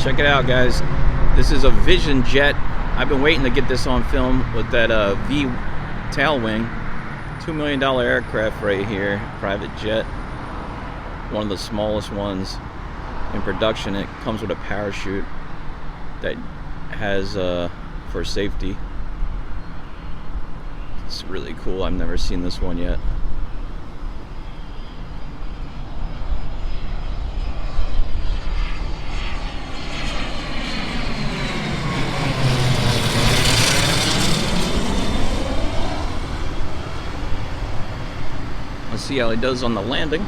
Check it out, guys. This is a Vision jet. I've been waiting to get this on film with that V tail wing. $2 million aircraft right here, private jet. One of the smallest ones in production. It comes with a parachute that has for safety. It's really cool. I've never seen this one yet. Let's see how he does on the landing.